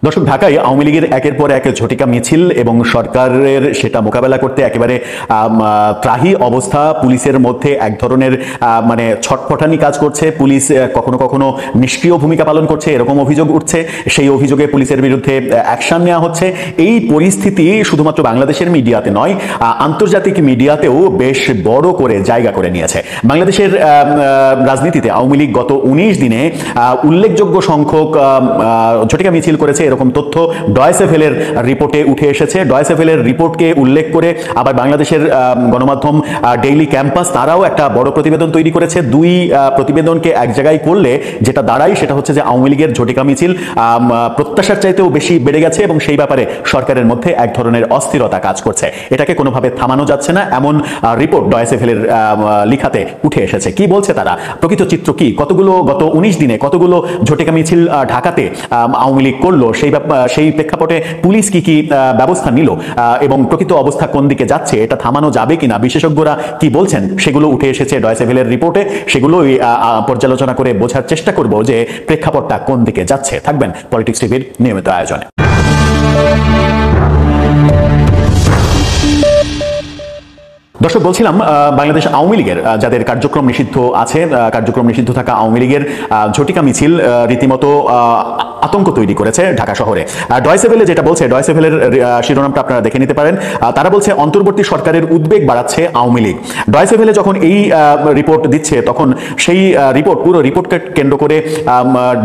দর্শক, ঢাকায় আওয়ামী লীগের একের পর এক ঝটিকা মিছিল এবং সরকারের সেটা মোকাবেলা করতে একেবারে ত্রাহি অবস্থা। পুলিশের মধ্যে এক ধরনের ছটফটানি কাজ করছে। পুলিশ কখনো কখনো নিষ্ক্রিয় ভূমিকা পালন করছে, এরকম অভিযোগ উঠছে। সেই অভিযোগে পুলিশের বিরুদ্ধে অ্যাকশন নেওয়া হচ্ছে। এই পরিস্থিতি শুধুমাত্র বাংলাদেশের মিডিয়াতে নয়, আন্তর্জাতিক মিডিয়াতেও বেশ বড় করে জায়গা করে নিয়েছে। বাংলাদেশের রাজনীতিতে আওয়ামী লীগ গত 19 দিনে উল্লেখযোগ্য সংখ্যক ঝটিকা মিছিল করেছে, এরকম তথ্য ডয়েচে ভেলের রিপোর্টে উঠে এসেছে। ডয়েচে ভেলের রিপোর্টকে উল্লেখ করে আবার বাংলাদেশের গণমাধ্যম ডেইলি ক্যাম্পাস তারাও একটা বড় প্রতিবেদন তৈরি করেছে। দুই প্রতিবেদনকে এক জায়গায় করলে যেটা দাঁড়ায় সেটা হচ্ছে যে আওয়ামী লীগের ঝটিকা মিছিল প্রত্যাশার চাইতেও বেশি বেড়ে গেছে এবং সেই ব্যাপারে সরকারের মধ্যে এক ধরনের অস্থিরতা কাজ করছে। এটাকে কোনোভাবে থামানো যাচ্ছে না, এমন রিপোর্ট ডয়েচে ভেলের লিখাতে উঠে এসেছে। কি বলছে তারা, প্রকৃত চিত্র কি, কতগুলো গত 19 দিনে কতগুলো ঝটিকা মিছিল ঢাকাতে আওয়ামী লীগ করলো, সেই প্রেক্ষাপটে পুলিশ কি কি ব্যবস্থা নিল এবং প্রকৃত অবস্থা কোন দিকে যাচ্ছে, এটা থামানো যাবে কিনা, বিশেষজ্ঞরা কি বলছেন, সেগুলো উঠে এসেছে ডয়েচে ভেলের রিপোর্টে। সেগুলোই পর্যালোচনা করে বোঝার চেষ্টা করব যে প্রেক্ষাপটটা কোন দিকে যাচ্ছে। থাকবেন পলিটিক্স টিভির নিয়মিত আয়োজনে। দর্শক, বলছিলাম বাংলাদেশ আওয়ামী লীগের যাদের কার্যক্রম নিষিদ্ধ আছে, কার্যক্রম নিষিদ্ধ থাকা আওয়ামী লীগের ঝটিকা মিছিল রীতিমতো আতঙ্ক তৈরি করেছে ঢাকা শহরে। ডয়েচে ভেলে যেটা বলছে, ডয়েচে ভেলের শিরোনামটা আপনারা দেখে নিতে পারেন। তারা বলছে অন্তর্বর্তী সরকারের উদ্বেগ বাড়াচ্ছে আওয়ামী লীগ। ডয়েচে ভেলে যখন এই রিপোর্ট দিচ্ছে তখন সেই পুরো রিপোর্টকে কেন্দ্র করে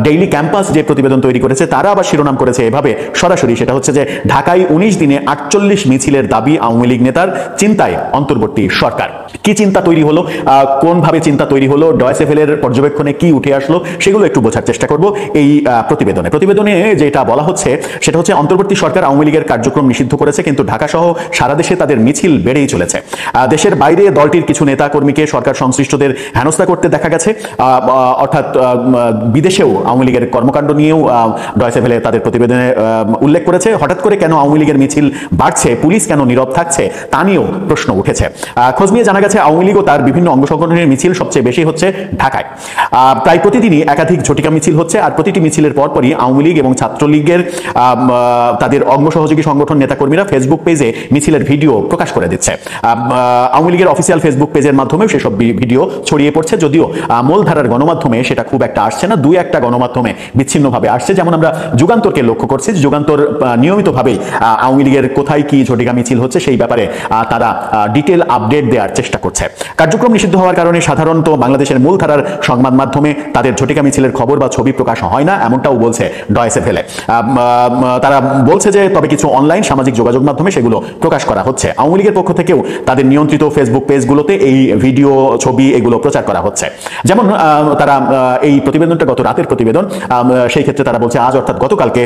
ডেইলি ক্যাম্পাস যে প্রতিবেদন তৈরি করেছে তারা আবার শিরোনাম করেছে এভাবে সরাসরি, সেটা হচ্ছে যে ঢাকায় 19 দিনে 48 মিছিলের দাবি আওয়ামী লীগ নেতার, চিন্তায় অন্তর্বর্তী সরকার। কি চিন্তা তৈরি হলো, কোনভাবে চিন্তা তৈরি হলো, ডয়েচে ভেলের পর্যবেক্ষণে কি উঠে আসলো, সেগুলো একটু বোঝার চেষ্টা করব এই প্রতিবেদনে যেটা বলা হচ্ছে সেটা হচ্ছে অন্তর্বর্তী সরকার আওয়ামী লীগের কার্যক্রম নিষিদ্ধ করেছে, কিন্তু ঢাকা সহ সারা দেশে তাদের মিছিল বেড়েই চলেছে। দেশের বাইরে দলটির কিছু নেতা কর্মীকে সরকার সংশ্লিষ্টদের হেনস্থা করতে দেখা গেছে, অর্থাৎ বিদেশেও আওয়ামী লীগের কর্মকাণ্ড নিয়েও ডয়েচে ভেলে তাদের প্রতিবেদনে উল্লেখ করেছে। হঠাৎ করে কেন আওয়ামী লীগের মিছিল বাড়ছে, পুলিশ কেন নীরব থাকছে, তা নিয়েও প্রশ্ন উঠেছে। খোঁজ নিয়ে জানা গেছে আওয়ামী লীগ ও তার বিভিন্ন অঙ্গ সংগঠনের মিছিল সবচেয়ে বেশি হচ্ছে ঢাকায়। প্রায় প্রতিদিনই একাধিক ঝটিকা মিছিল হচ্ছে, আর প্রতিটি মিছিলের পরপরই আওয়ামী লীগ এবং ছাত্রলীগের তাদের অঙ্গ সহযোগী সংগঠন নেতাকর্মীরা ফেসবুক পেজে মিছিলের ভিডিও প্রকাশ করে দিচ্ছে। আওয়ামী লীগের অফিসিয়াল ফেসবুক পেজের মাধ্যমেও সেসব ভিডিও ছড়িয়ে পড়ছে, যদিও মূলধারার গণমাধ্যমে সেটা খুব একটা আসছে না, দুই একটা গণমাধ্যমে বিচ্ছিন্নভাবে আসছে। যেমন আমরা যুগান্তরকে লক্ষ্য করছি, যুগান্তর নিয়মিতভাবেই আওয়ামী লীগের কোথায় কি ঝটিকা মিছিল হচ্ছে সেই ব্যাপারে তারা ডিটেল আপডেট দেওয়ার চেষ্টা করছে। কার্যক্রম নিষিদ্ধ হওয়ার কারণে সাধারণত বাংলাদেশের মূলধারার সংবাদ মাধ্যমে তাদের ঝটিকা মিছিলের খবর বা ছবি প্রকাশ হয় না, এমনটাও বলছে ডয়েচে ভেলে। তারা বলছে যে তবে কিছু অনলাইন সামাজিক যোগাযোগ মাধ্যমে সেগুলো প্রকাশ করা হচ্ছে। আওয়ামী লীগের পক্ষ থেকেও তাদের নিয়ন্ত্রিত ফেসবুক পেজগুলোতে এই ভিডিও ছবি এগুলো প্রচার করা হচ্ছে। যেমন তারা এই প্রতিবেদনটা গত রাতের প্রতিবেদন, সেই ক্ষেত্রে তারা বলছে আজ অর্থাৎ গতকালকে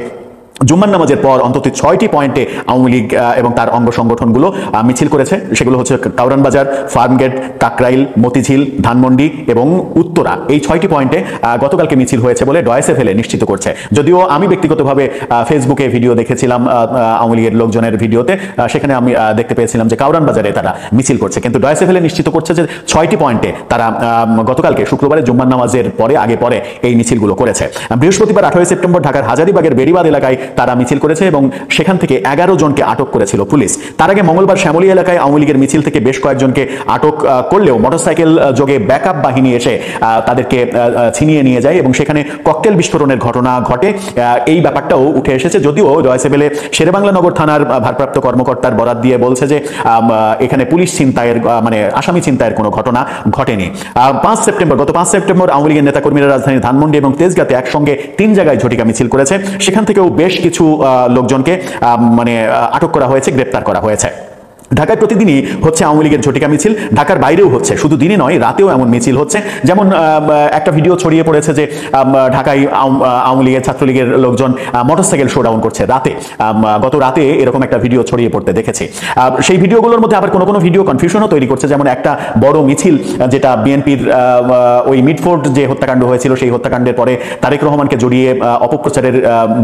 জুম্মার নামাজের পর অন্তত 6টি পয়েন্টে আওয়ামী লীগ এবং তার অঙ্গ সংগঠনগুলো মিছিল করেছে। সেগুলো হচ্ছে কাউরান বাজার, ফার্মগেট, কাকরাইল, মতিঝিল, ধানমন্ডি এবং উত্তরা। এই 6টি পয়েন্টে গতকালকে মিছিল হয়েছে বলে ডয়েচে ভেলে নিশ্চিত করছে। যদিও আমি ব্যক্তিগতভাবে ফেসবুকে ভিডিও দেখেছিলাম আওয়ামী লীগের লোকজনের ভিডিওতে, সেখানে আমি দেখতে পেয়েছিলাম যে কাউরান বাজারে তারা মিছিল করছে, কিন্তু ডয়েচে ভেলে নিশ্চিত করছে যে 6টি পয়েন্টে তারা গতকালকে শুক্রবারে জুম্মার নামাজের আগে পরে এই মিছিলগুলো করেছে। বৃহস্পতিবার 18 সেপ্টেম্বর ঢাকার হাজারীবাগের বেড়িবাঁধ এলাকায় তারা মিছিল করেছে এবং সেখান থেকে 11 জনকে আটক করেছিল পুলিশ। তার আগে মঙ্গলবার শ্যামলী এলাকায় আওয়ামী লীগের মিছিল থেকে বেশ কয়েকজনকে আটক করলেও মোটরসাইকেল যোগে ব্যাকআপ বাহিনী এসে তাদেরকে ছিনিয়ে নিয়ে যায় এবং সেখানে ককটেল বিস্ফোরণের ঘটনা ঘটে। এই ব্যাপারটাও উঠে এসেছে, যদিও ডয়েচে ভেলে শেরেবাংলা নগর থানার ভারপ্রাপ্ত কর্মকর্তার বরাত দিয়ে বলছে যে এখানে পুলিশ ছিনতাইয়ের আসামি ছিনতাইয়ের কোনো ঘটনা ঘটেনি। গত 5 সেপ্টেম্বর আওয়ামী লীগের নেতাকর্মীরা রাজধানীর ধানমন্ডি এবং তেজগাঁতে একসঙ্গে 3 জায়গায় ঝটিকা মিছিল করেছে। সেখান থেকেও বেশ কিছু লোকজনকে আটক করা হয়েছে, গ্রেপ্তার করা হয়েছে। ঢাকায় প্রতিদিনই হচ্ছে আওয়ামী লীগের ঝটিকা মিছিল, ঢাকার বাইরেও হচ্ছে, শুধু দিনই নয় রাতেও এমন মিছিল হচ্ছে। যেমন একটা ভিডিও ছড়িয়ে পড়েছে যে ঢাকায় আওয়ামী লীগের ছাত্রলীগের লোকজন মোটরসাইকেল শোডাউন করছে রাতে। গত রাতে এরকম একটা ভিডিও ছড়িয়ে পড়তে দেখেছি। সেই ভিডিওগুলোর মধ্যে আবার কোনো কোনো ভিডিও কনফিউশনও তৈরি করছে, যেমন একটা বড় মিছিল যেটা বিএনপির ওই মিডফোর্ড যে হত্যাকাণ্ড হয়েছিল সেই হত্যাকাণ্ডের পরে তারেক রহমানকে জড়িয়ে অপপ্রচারের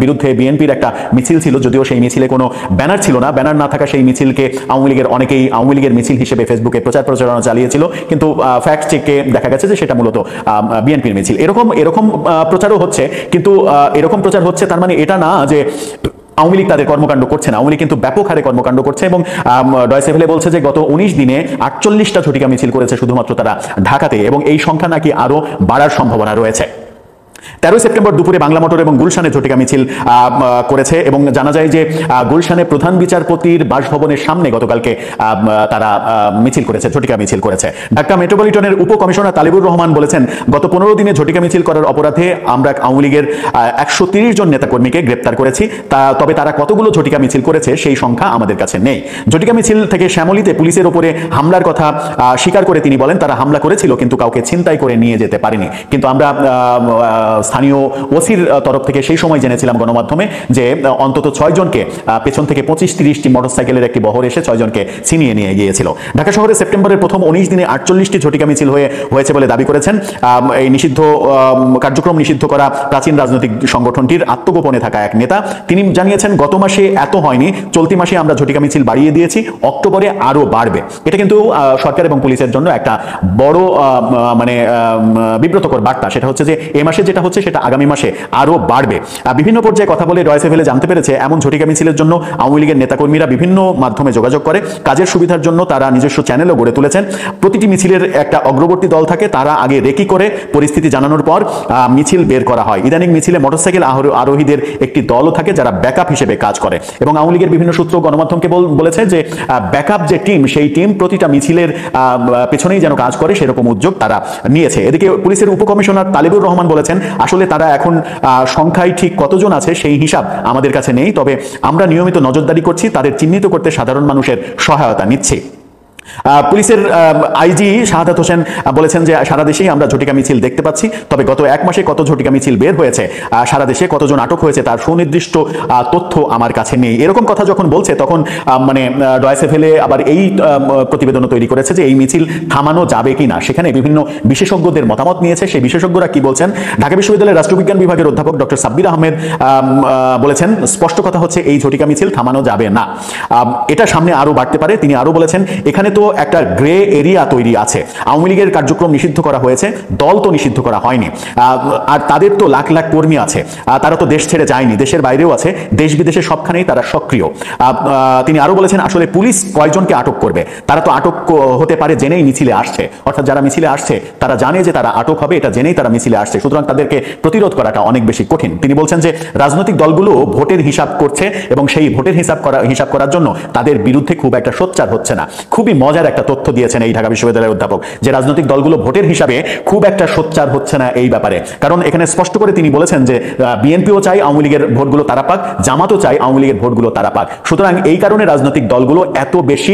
বিরুদ্ধে বিএনপির একটা মিছিল ছিল, যদিও সেই মিছিলে কোনো ব্যানার ছিল না। ব্যানার না থাকা সেই মিছিলকে আওয়ামী লীগের অনেকেই আওয়ামী লীগের মিছিল হিসেবে ফেসবুকে প্রচারণা চালিয়েছিল, কিন্তু ফ্যাক্ট চেকে দেখা গেছে যে সেটা মূলত বিএনপির মিছিল। এরকম প্রচারও হচ্ছে, কিন্তু এরকম প্রচার হচ্ছে তার মানে এটা না যে আওয়ামী লীগ তাদের কর্মকাণ্ড করছে না। আওয়ামী লীগ কিন্তু ব্যাপক হারে কর্মকাণ্ড করছে, এবং ডয়েচে ভেলে বলছে যে গত 19 দিনে 48টা ঝটিকা মিছিল করেছে শুধুমাত্র তারা ঢাকাতে, এবং এই সংখ্যা নাকি আরো বাড়ার সম্ভাবনা রয়েছে। 13 সেপ্টেম্বর দুপুরে বাংলা মোটর এবং গুলশানে ঝটিকা মিছিল করেছে, এবং জানা যায় যে গুলশানে প্রধান বিচারপতির বাসভবনের সামনে গতকালকে তারা মিছিল করেছে, ঝটিকা মিছিল করেছে। ঢাকা মেট্রোপলিটনের উপকমিশনার তালিবুর রহমান বলেছেন, গত 15 দিনে ঝটিকা মিছিল করার অপরাধে আমরা আওয়ামী লীগের 130 জন নেতাকর্মীকে গ্রেপ্তার করেছি, তবে তারা কতগুলো ঝটিকা মিছিল করেছে সেই সংখ্যা আমাদের কাছে নেই। ঝটিকা মিছিল থেকে শ্যামলীতে পুলিশের উপরে হামলার কথা স্বীকার করে তিনি বলেন, তারা হামলা করেছিল কিন্তু কাউকে ছিনতাই করে নিয়ে যেতে পারেনি। কিন্তু আমরা স্থানীয় ওসির তরফ থেকে সেই সময় জেনেছিলাম গণমাধ্যমে যে অন্তত 6 জনকে পেছন থেকে 25-30টি মোটরসাইকেলের একটি বহর এসে 6 জনকে ছিনিয়ে নিয়ে গিয়েছিল। ঢাকা শহরে সেপ্টেম্বরের প্রথম 19 দিনে 48টি ঝটিকা মিছিল হয়েছে বলে দাবি করেছেন এই নিষিদ্ধ কার্যক্রম নিষিদ্ধ করা প্রাচীন রাজনৈতিক সংগঠনটির আত্মগোপনে থাকা এক নেতা। তিনি জানিয়েছেন, গত মাসে এত হয়নি, চলতি মাসে আমরা ঝটিকা মিছিল বাড়িয়ে দিয়েছি, অক্টোবরে আরো বাড়বে। এটা কিন্তু সরকার এবং পুলিশের জন্য একটা বড় বিব্রতকর বার্তা। সেটা হচ্ছে যে এই মাসে যেটা হচ্ছে সেটা আগামী মাসে আরো বাড়বে। বিভিন্ন পর্যায়ে কথা বলে ডয়েচে ভেলে জানতে পেরেছে, এমন ঝটিকা মিছিলের জন্য আওয়ামী লীগের নেতাকর্মীরা বিভিন্ন মাধ্যমে যোগাযোগ করে, কাজের সুবিধার জন্য তারা নিজস্ব চ্যানেলও গড়ে তুলেছেন। প্রতিটি মিছিলের একটা অগ্রবর্তী দল থাকে, তারা আগে রেকি করে পরিস্থিতি জানানোর পর মিছিল বের করা হয়। ইদানিং মিছিলে মোটরসাইকেল আরোহীদের একটি দলও থাকে যারা ব্যাকআপ হিসেবে কাজ করে, এবং আওয়ামী লীগের বিভিন্ন সূত্র গণমাধ্যমকে বলেছে যে ব্যাকআপ যে টিম, সেই টিম প্রতিটা মিছিলের পেছনেই যেন কাজ করে সেরকম উদ্যোগ তারা নিয়েছে। এদিকে পুলিশের উপকমিশনার তালিবুর রহমান বলেছেন, আসলে তারা এখন সংখ্যায় ঠিক কতজন আছে সেই হিসাব আমাদের কাছে নেই, তবে আমরা নিয়মিত নজরদারি করছি, তাদের চিহ্নিত করতে সাধারণ মানুষের সহায়তা নিচ্ছি। পুলিশের আইজি শাহাদাত হোসেন বলেছেন যে সারা দেশেই আমরা ঝটিকা মিছিল দেখতে পাচ্ছি, তবে গত এক মাসে কত ঝটিকা মিছিল বের হয়েছে, সারা দেশে কতজন আটক হয়েছে তার সুনির্দিষ্ট তথ্য আমার কাছে নেই। এরকম কথা যখন বলছে তখন ডয়েচে ভেলে আবার এই প্রতিবেদন তৈরি করেছে যে এই মিছিল থামানো যাবে কিনা, সেখানে বিভিন্ন বিশেষজ্ঞদের মতামত নিয়েছে। সেই বিশেষজ্ঞরা কি বলছেন? ঢাকা বিশ্ববিদ্যালয়ের রাষ্ট্রবিজ্ঞান বিভাগের অধ্যাপক ডক্টর সাব্বির আহমেদ বলেছেন, স্পষ্ট কথা হচ্ছে এই ঝটিকা মিছিল থামানো যাবে না, এটা সামনে আরো বাড়তে পারে। তিনি আরো বলেছেন, এখানে তো একটা গ্রে এরিয়া তৈরি আছে। আওয়ামী লীগের কার্যক্রম নিষিদ্ধ করা হয়েছে, দল তো নিষিদ্ধ করা হয়নি, আর তাদের তো লাখ লাখ কর্মী আছে, তারা তো দেশ ছেড়ে যায়নি, দেশের বাইরেও আছে, দেশ বিদেশে সবখানেই তারা সক্রিয়। তিনি আরো বলেছেন, আসলে পুলিশ কয়জনকে আটক করবে, তারা তো আটক হতে পারে জেনেই মিছিলে আসছে, অর্থাৎ যারা মিছিলে আসছে তারা জানে যে তারা আটক হবে, এটা জেনেই তারা মিছিলে আসছে, সুতরাং তাদেরকে প্রতিরোধ করাটা অনেক বেশি কঠিন। তিনি বলছেন যে রাজনৈতিক দলগুলো ভোটের হিসাব করছে, এবং সেই ভোটের হিসাব করার জন্য তাদের বিরুদ্ধে খুব একটা সোচ্চার হচ্ছে না। খুবই মজার একটা তথ্য দিয়েছেন এই ঢাকা বিশ্ববিদ্যালয়ের অধ্যাপক, যে রাজনৈতিক দলগুলো ভোটের হিসাবে খুব একটা সোচ্চার হচ্ছে না এই ব্যাপারে। কারণ এখানে স্পষ্ট করে তিনি বলেছেন যে বিএনপিও চাই আওয়ামী লীগের ভোটগুলো তারা পাক, জামাতও চাই আওয়ামী লীগের ভোটগুলো তারা পাক। সুতরাং এই কারণে রাজনৈতিক দলগুলো এত বেশি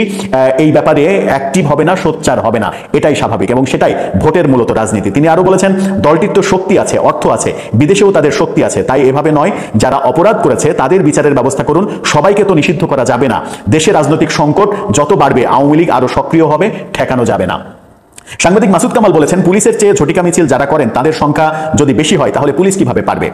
এই ব্যাপারে অ্যাক্টিভ হবে না, সোচ্চার হবে না, এটাই স্বাভাবিক, এবং সেটাই ভোটের মূলত রাজনীতি। তিনি আরো বলেছেন, দলটির তো শক্তি আছে, অর্থ আছে, বিদেশেও তাদের শক্তি আছে, তাই এভাবে নয়, যারা অপরাধ করেছে তাদের বিচারের ব্যবস্থা করুন, সবাইকে তো নিষিদ্ধ করা যাবে না। দেশে রাজনৈতিক সংকট যত বাড়বে আওয়ামী লীগ আরো সক্রিয় হবে, ঠেকানো যাবে না। সাংবাদিক মাসুদ কামাল বলেছেন, পুলিশের চেয়ে ঝটিকা মিছিল যারা করেন তাদের সংখ্যা যদি বেশি হয় তাহলে পুলিশ কিভাবে পারবে?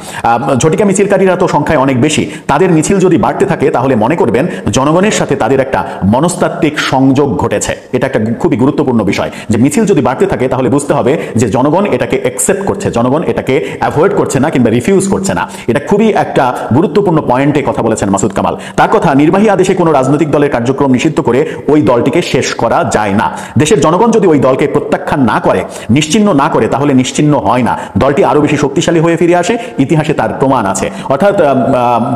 ঝটিকা মিছিলকারীরা তো সংখ্যায় অনেক বেশি, তাদের মিছিল যদি বাড়তে থাকে তাহলে মনে করবেন জনগণের সাথে তাদের একটা মনস্তাত্ত্বিক সংযোগ ঘটেছে। এটা একটা খুবই গুরুত্বপূর্ণ বিষয়, যে মিছিল যদি বাড়তে থাকে তাহলে বুঝতে হবে যে জনগণ এটাকে অ্যাকসেপ্ট করছে, জনগণ এটাকে অ্যাভয়েড করছে না কিংবা রিফিউজ করছে না। এটা খুবই একটা গুরুত্বপূর্ণ পয়েন্টে কথা বলেছেন মাসুদ কামাল। তার কথা, নির্বাহী আদেশে কোনো রাজনৈতিক দলের কার্যক্রম নিষিদ্ধ করে ওই দলটিকে শেষ করা যায় না। দেশের জনগণ যদি ওই দলকে প্রত্যাখ্যান না করে, নিশ্চিহ্ন না করে, তাহলে নিশ্চিহ্ন হয় না, দলটি আরো বেশি শক্তিশালী হয়ে ফিরে আসে, ইতিহাসে তার প্রমাণ আছে। অর্থাৎ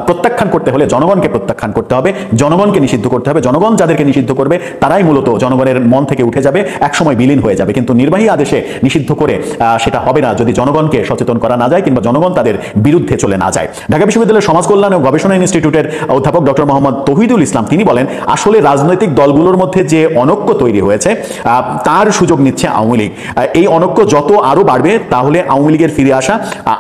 প্রত্যাখ্যান করতে হলে জনগণকে প্রত্যাখ্যান করতে হবে, জনগণকে নিষিদ্ধ করতে হবে। জনগণ যাদেরকে নিষিদ্ধ করবে তারাই মূলত জনগণের মন থেকে উঠে যাবে, একসময় বিলীন হয়ে যাবে। কিন্তু নির্বাহী আদেশে নিষিদ্ধ করে সেটা হবে না যদি জনগণকে সচেতন করা না যায় কিংবা জনগণ তাদের বিরুদ্ধে চলে না যায়। ঢাকা বিশ্ববিদ্যালয়ের সমাজ কল্যাণ ও গবেষণা ইনস্টিটিউটের অধ্যাপক ডক্টর মোহাম্মদ তৌহিদুল ইসলাম তিনি বলেন, আসলে রাজনৈতিক দলগুলোর মধ্যে যে অনৈক্য তৈরি হয়েছে তার সুযোগ নিচ্ছে দিচ্ছে আওয়ামী লীগ। এই অনৈক্য যত আরো বাড়বে তাহলে আওয়ামী লীগের ফিরে আসা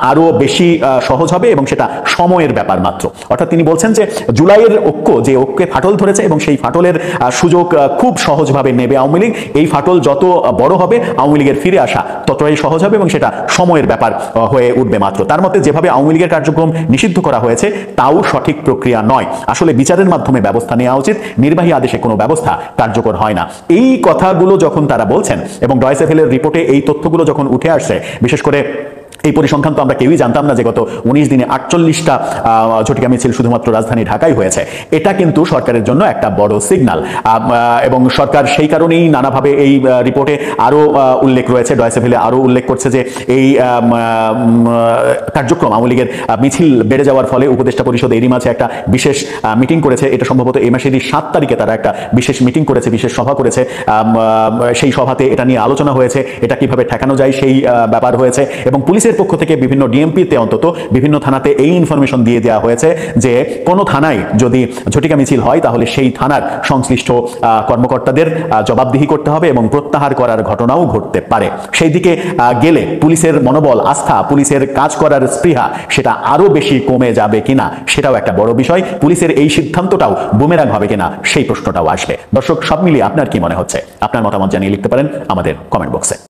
আরো বেশি সহজ হবে এবং সেটা সময়ের ব্যাপার মাত্র। অর্থাৎ তিনি বলছেন যে জুলাইয়ের ঐক্য, যে ঐক্যে ফাটল ধরেছে এবং সেই ফাটলের সুযোগ খুব সহজভাবে নেবে আওয়ামী লীগ। এই ফাটল যত বড় হবে আওয়ামী লীগের ফিরে আসা ততটাই সহজ হবে এবং সেটা সময়ের ব্যাপার হয়ে উঠবে মাত্র। তার মতে যেভাবে আওয়ামী লীগের কার্যক্রম নিষিদ্ধ করা হয়েছে তাও সঠিক প্রক্রিয়া নয়। আসলে বিচারের মাধ্যমে ব্যবস্থা নেওয়া উচিত, নির্বাহী আদেশে কোনো ব্যবস্থা কার্যকর হয় না। এই কথাগুলো যখন তারা বলছেন এবং ডয়েচে ভেলের রিপোর্টে এই তথ্যগুলো যখন উঠে আসছে, বিশেষ করে এই পরিসংখ্যান তো আমরা কেউই জানতাম না যে গত 19 দিনে 48টা ঝটিকা মিছিল শুধুমাত্র রাজধানী ঢাকায় হয়েছে। এটা কিন্তু সরকারের জন্য একটা বড় সিগন্যাল এবং সরকার সেই কারণেই নানাভাবে এই রিপোর্টে আরো উল্লেখ রয়েছে, ডয়েচে ভেলে আরো উল্লেখ করছে যে এই কার্যক্রম আওয়ামী লীগের মিছিল বেড়ে যাওয়ার ফলে উপদেষ্টা পরিষদ এরই মাঝে একটা বিশেষ মিটিং করেছে। এটা সম্ভবত এই মাসেরই 7 তারিখে তারা একটা বিশেষ মিটিং করেছে, বিশেষ সভা করেছে। সেই সভাতে এটা নিয়ে আলোচনা হয়েছে, এটা কিভাবে ঠেকানো যায় সেই ব্যাপার হয়েছে এবং পুলিশের পক্ষ থেকে বিভিন্ন ডিএমপিতে অন্তত বিভিন্ন থানাতে এই ইনফরমেশন দিয়ে দেওয়া হয়েছে যে কোনো থানায় যদি ঝটিকা মিছিল হয় তাহলে সেই থানার সংশ্লিষ্ট কর্মকর্তাদের জবাবদিহি করতে হবে এবং প্রত্যাহার করার ঘটনাও ঘটতে পারে। সেই দিকে গেলে পুলিশের মনোবল, আস্থা, পুলিশের কাজ করার স্পৃহা সেটা আরো বেশি কমে যাবে কিনা সেটাও একটা বড় বিষয়। পুলিশের এই সিদ্ধান্তটাও বুমেরাং হবে কিনা সেই প্রশ্নটাও আসবে। দর্শক, সব মিলিয়ে আপনার কি মনে হচ্ছে? আপনার মতামত জানিয়ে লিখতে পারেন আমাদের কমেন্ট বক্সে।